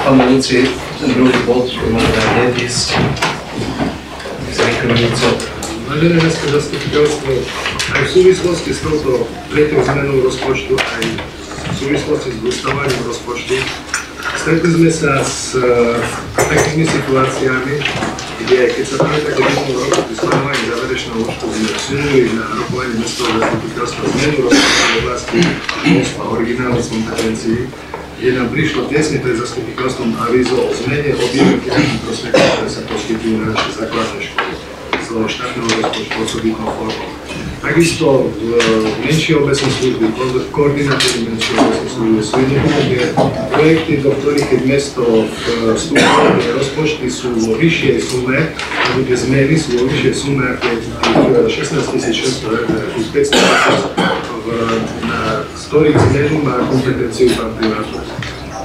Pán vedúci, ten druhý bod by mal nevísť zrýchľujúco. Vážené mestské zastupiteľstvo, aj v súvislosti s touto treťou zmenou rozpočtu, aj v súvislosti s dostávaním rozpočtu, stretli sme sa s takými situáciami, kde keď sa pamätáte minulý rok pri schvaľovaní záverečného účtu sme vsunuli na rokovanie mestského zastupiteľstva zmenu rozpočtu v oblasti školstva originálnych kompetencií, kde nám prišlo tesne pred zastupiteľstvom avízo o zmene objemu finančných prostriedkov, ktoré sa poskytujú na naše základné školy zo štátneho rozpočtu osobitnou formou. Takisto menšie obecné služby, koordinátory menšie obecné služby sú jednotlivé projekty, do ktorých keď mesto vstupuje rozpočty sú vo vyššej sume, alebo tie zmeny sú vo vyššej sume, ako je tých 16 600 eur, tých 500 000, z ktorých zmenu má kompetenciu pán primátor.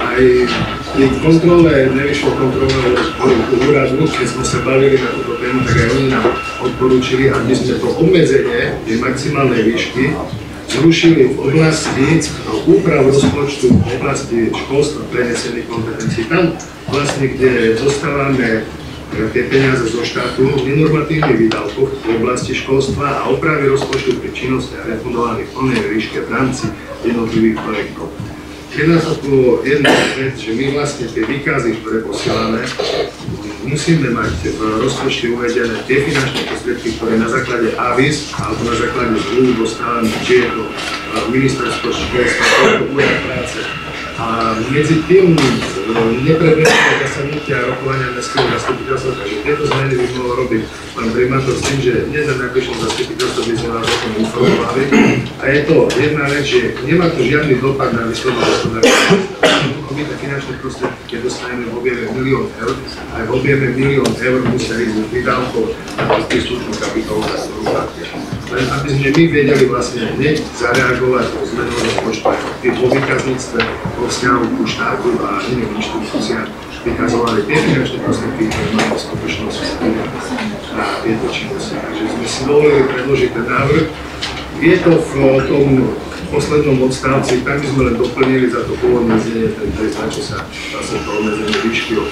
Aj pri kontrole Najvyššieho kontrolného úradu, keď sme sa bavili na túto tému, tak aj oni nám odporúčili, aby sme to obmedzenie tej maximálnej výšky zrušili v oblasti úprav rozpočtu v oblasti školstva prenesených kompetencií. Tam vlastne, kde dostávame tie peniaze zo štátu v nenormatívnych výdavkoch v oblasti školstva a opravy rozpočtu pri činnostiach refundovaných v plnej výške v rámci jednotlivých projektov. Jedná sa tu jedna vec, že my vlastne tie výkazy, ktoré posielame, musíme mať v rozpočte uvedené tie finančné prostriedky, ktoré na základe avíz alebo na základe zmluv dostávame, či je to ministerstvo školstva, alebo úrad práce. A medzi tým nepredmetné zasadnutia rokovania mestského zastupiteľstva, takže tieto zmeny by mohol robiť pán primátor s tým, že dnes na najbližšom zastupiteľstve by sme vás o tom informovali. A je to jedna vec, že nemá to žiadny dopad na výsledok hospodárstva. My tie finančné prostriedky, keď dostaneme v objeme 1 000 000 eur, aj v objeme 1 000 000 eur musia ísť z výdavkov na príslušnú kapitolu, na ktorú platia. Len aby sme my vedeli vlastne hneď zareagovať o zmenu rozpočtu vo výkazníctve, vo vzťahu ku štátu a iným inštitúciám vykazovali tie finančné prostriedky, ktoré máme v skutočnosti na tieto činnosti. Takže sme si dovolili predložiť ten návrh. Je to v tom poslednom odstavci, tam by sme len doplnili za to pôvodné znenie, značí sa vlastne to obmedzenie výšky o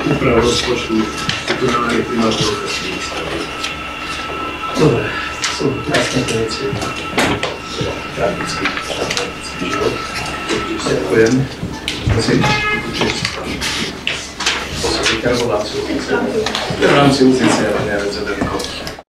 úprav rozpočtu titulárnych primátorov mestských ústavov. Dobre, sú krásne veci. Praktický život. Ďakujem. Prosím. V rámci ulice, ale ne,